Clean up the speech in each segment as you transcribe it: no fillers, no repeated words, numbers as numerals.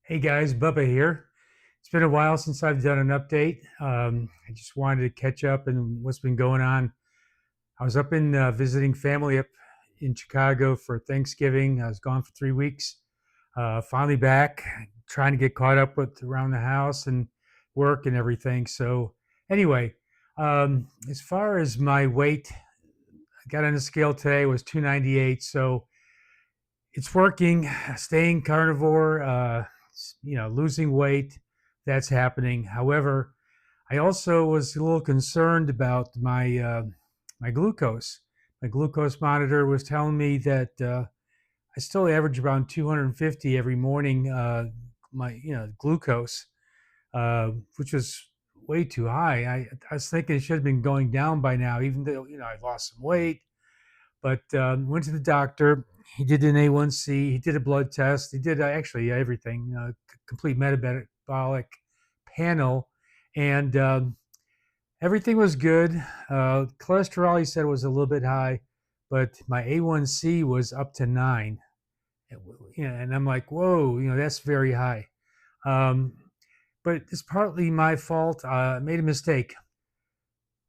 Hey guys, Bubba here. It's been a while since I've done an update. I just wanted to catch up and what's been going on. I was up in visiting family up in Chicago for Thanksgiving. I was gone for 3 weeks. Finally back, trying to get caught up with around the house and work and everything. So anyway, as far as my weight, I got on the scale today was 298. So it's working, staying carnivore, losing weight. That's happening. However, I also was a little concerned about my glucose. My glucose monitor was telling me that I still average around 250 every morning. My glucose, which was way too high. I was thinking it should have been going down by now, even though I lost some weight. But went to the doctor. He did an A1C. He did a blood test. He did actually everything, complete metabolic panel, and everything was good. Cholesterol, he said, was a little bit high, but my A1C was up to 9. And I'm like, whoa, that's very high. Um, but it's partly my fault. I made a mistake.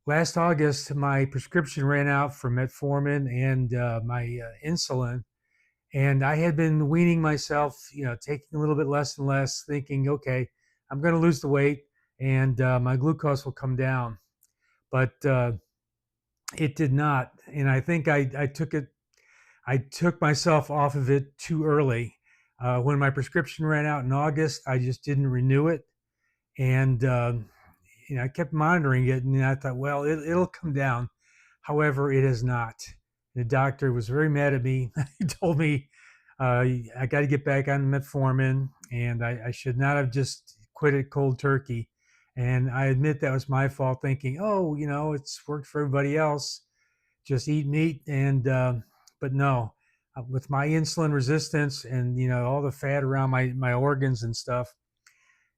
Last August, my prescription ran out for metformin and my insulin, and I had been weaning myself, taking a little bit less and less, thinking, okay, I'm going to lose the weight and my glucose will come down. But it did not, and I think I took it. I took myself off of it too early. When my prescription ran out in August, I just didn't renew it, and I kept monitoring it, and I thought, well, it'll come down. However, it has not. The doctor was very mad at me. He told me I got to get back on metformin, and I should not have just quit it cold turkey. And I admit that was my fault, thinking, oh, it's worked for everybody else. Just eat meat, and but no, with my insulin resistance and all the fat around my organs and stuff,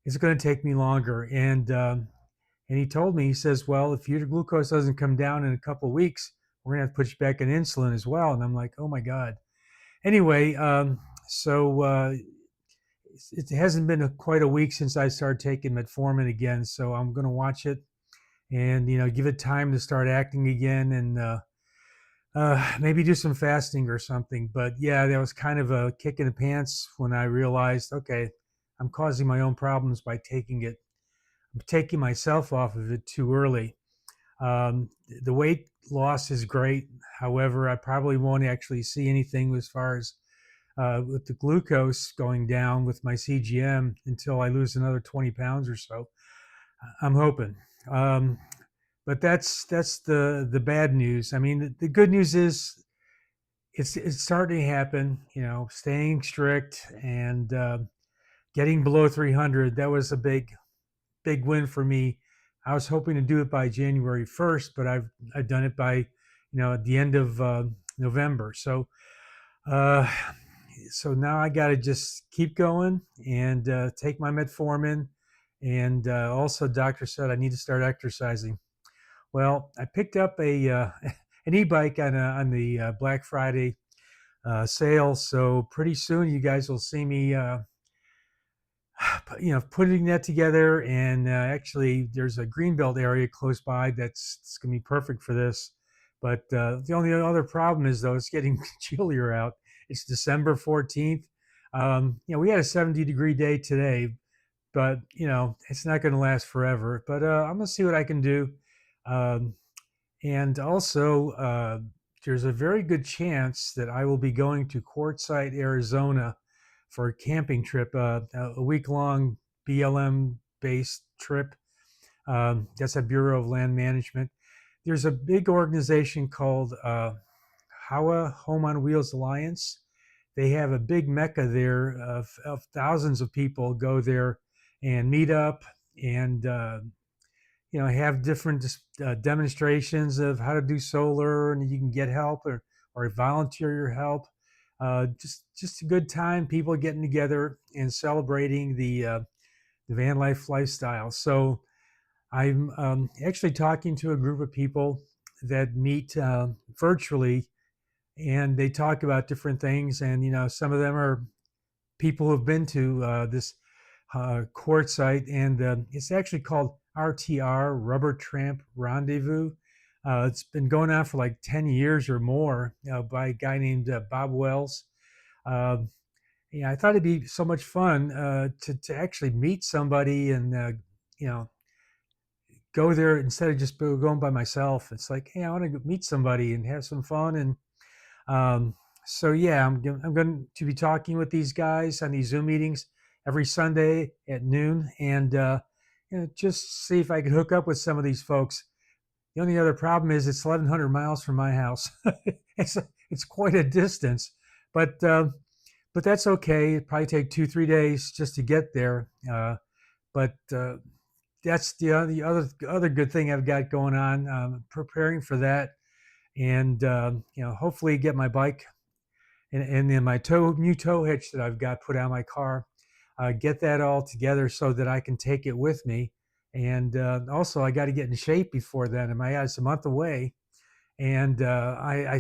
it's going to take me longer. And he told me, he says, well, if your glucose doesn't come down in a couple of weeks, we're going to have to put you back on insulin as well. And I'm like, oh my God. Anyway, so it hasn't been quite a week since I started taking metformin again. So I'm going to watch it and, give it time to start acting again and maybe do some fasting or something. But yeah, that was kind of a kick in the pants when I realized, okay, I'm causing my own problems by taking it. I'm taking myself off of it too early. The weight loss is great. However, I probably won't actually see anything as far as with the glucose going down with my CGM until I lose another 20 pounds or so. I'm hoping. Um, but that's the bad news. I mean, the good news is it's starting to happen. Staying strict and getting below 300. That was a big win for me. I was hoping to do it by January 1st, but I've done it by at the end of November. Uh, so now I got to just keep going and take my metformin. And also, doctor said I need to start exercising. Well, I picked up a an e-bike on the Black Friday sale, so pretty soon you guys will see me putting that together. And actually, there's a greenbelt area close by that's going to be perfect for this. But the only other problem is, though, it's getting chillier out. It's December 14th. We had a 70-degree day today, but it's not going to last forever. But I'm going to see what I can do. Um, and also, there's a very good chance that I will be going to Quartzsite, Arizona for a camping trip, a week long BLM based trip. That's a Bureau of Land Management. There's a big organization called HOWA, Home on Wheels Alliance. They have a big mecca there of thousands of people go there and meet up and have different demonstrations of how to do solar, and you can get help or volunteer your help. Just a good time, people getting together and celebrating the van life lifestyle. So I'm actually talking to a group of people that meet virtually, and they talk about different things. And some of them are people who've been to this. Quartzsite, and it's actually called RTR, Rubber Tramp Rendezvous. It's been going on for like 10 years or more by a guy named Bob Wells. Uh, yeah, I thought it'd be so much fun to actually meet somebody and you know go there instead of just going by myself. It's like, hey, I want to meet somebody and have some fun. And um, so yeah, I'm going to be talking with these guys on these Zoom meetings every Sunday at noon, and just see if I could hook up with some of these folks. The only other problem is it's 1,100 miles from my house. it's it's quite a distance, but that's okay. It probably take 2-3 days just to get there. But that's the other good thing I've got going on. Preparing for that, and hopefully get my bike and then my new tow hitch that I've got put on my car. Get that all together so that I can take it with me. And also, I got to get in shape before then. It's a month away, and I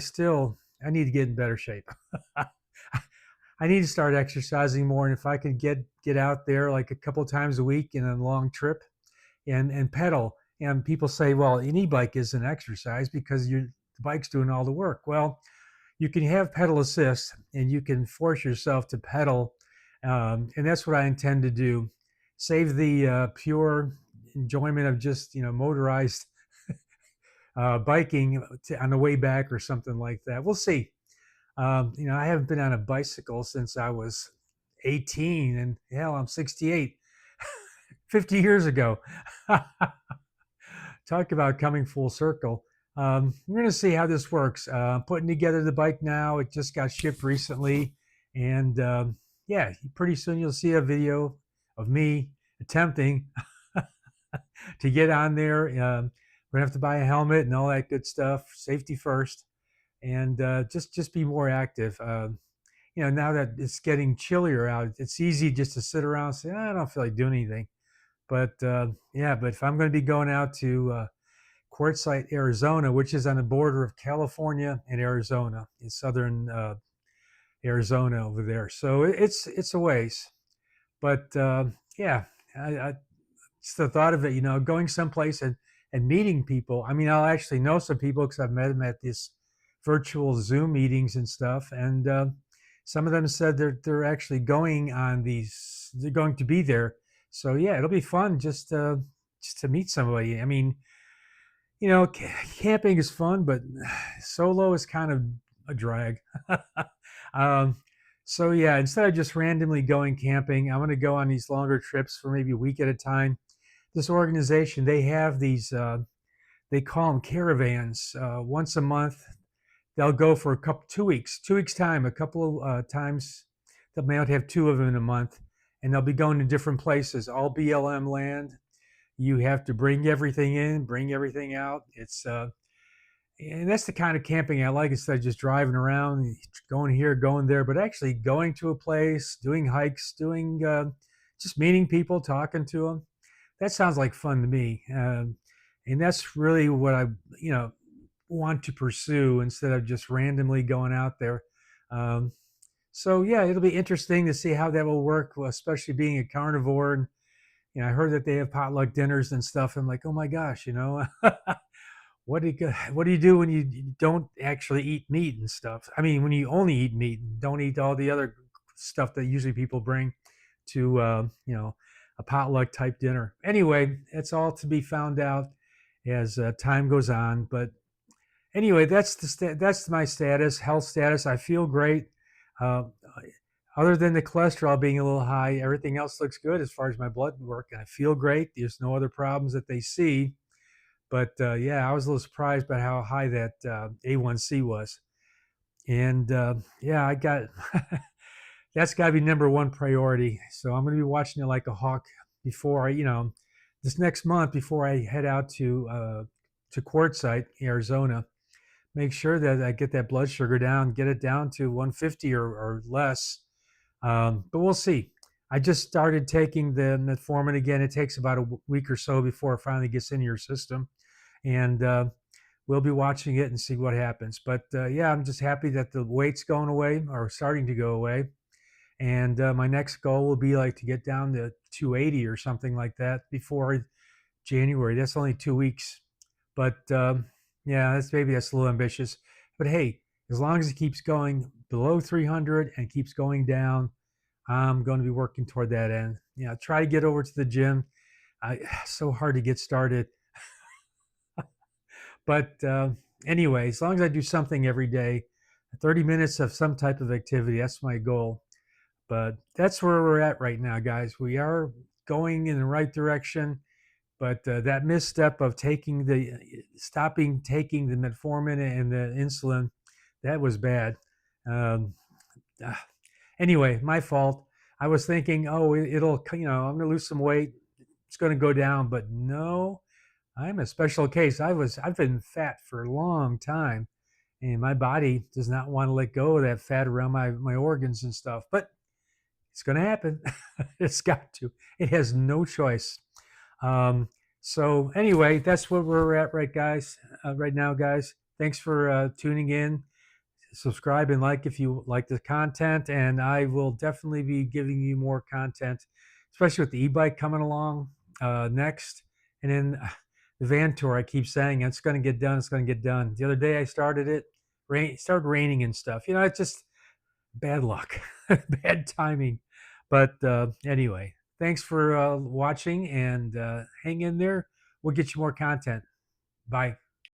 need to get in better shape. I need to start exercising more, and if I could get out there like a couple times a week in a long trip and pedal. And people say, well, an e-bike is an exercise because the bike's doing all the work. Well, you can have pedal assist, and you can force yourself to pedal, and that's what I intend to do. Save the pure enjoyment of just motorized biking on the way back or something like that. We'll see. I haven't been on a bicycle since I was 18, and hell, I'm 68. 50 years ago. Talk about coming full circle. We're going to see how this works. Putting together the bike now. It just got shipped recently. And yeah, pretty soon you'll see a video of me attempting to get on there. We're going to have to buy a helmet and all that good stuff. Safety first. And just be more active. Now that it's getting chillier out, it's easy just to sit around and say, I don't feel like doing anything. But yeah, but if I'm going to be going out to Quartzsite, Arizona, which is on the border of California and Arizona, in southern Arizona over there, so it's a ways. But yeah, I it's the thought of it, going someplace and meeting people. I mean, I'll actually know some people because I've met them at these virtual Zoom meetings and stuff, and some of them said they're actually going on these. They're going to be there. So yeah, it'll be fun just to meet somebody. I mean, camping is fun, but solo is kind of a drag. um, so yeah, instead of just randomly going camping, I'm going to go on these longer trips for maybe a week at a time. This organization, they have these. They call them caravans. Once a month, they'll go for 2 weeks time, a couple of times. They might have two of them in a month, and they'll be going to different places, all BLM land. You have to bring everything in, bring everything out. And that's the kind of camping I like, instead of just driving around, going here, going there, but actually going to a place, doing hikes, doing just meeting people, talking to them. That sounds like fun to me, and that's really what I want to pursue instead of just randomly going out there. Um, so yeah, it'll be interesting to see how that will work, especially being a carnivore. And I heard that they have potluck dinners and stuff. I'm like, oh my gosh, what do you do when you don't actually eat meat and stuff? I mean, when you only eat meat and don't eat all the other stuff that usually people bring to a potluck type dinner. Anyway, it's all to be found out as time goes on. But anyway, that's my status, health status. I feel great. Uh, other than the cholesterol being a little high, everything else looks good as far as my blood work. And I feel great. There's no other problems that they see. But yeah, I was a little surprised by how high that A1C was. And yeah, I got that's got to be number one priority. So I'm going to be watching it like a hawk before this next month, before I head out to Quartzsite, Arizona. Make sure that I get that blood sugar down, get it down to 150 or less. But we'll see. I just started taking the metformin again. It takes about a week or so before it finally gets into your system, and we'll be watching it and see what happens. But yeah, I'm just happy that the weight's going away or starting to go away, And my next goal will be like to get down to 280 or something like that before January. That's only 2 weeks, but yeah, that's a little ambitious. But hey, as long as it keeps going below 300 and keeps going down, I'm going to be working toward that end. Try to get over to the gym. So hard to get started, but anyway, as long as I do something every day, 30 minutes of some type of activity, that's my goal. But that's where we're at right now, guys. We are going in the right direction, but that misstep of stopping taking the metformin and the insulin, that was bad. Um, uh, anyway, my fault. I was thinking, oh, it'll, I'm going to lose some weight. It's going to go down, but no, I'm a special case. I've been fat for a long time, and my body does not want to let go of that fat around my organs and stuff. But it's going to happen. It's got to. It has no choice. Um, so anyway, that's where we're at, right now, guys. Thanks for tuning in. Subscribe and like if you like the content, and I will definitely be giving you more content, especially with the e-bike coming along next, and then the van tour. I keep saying it's going to get done. It's going to get done. The other day I started it. Started raining and stuff. It's just bad luck, bad timing. But anyway, thanks for watching, and hang in there. We'll get you more content. Bye.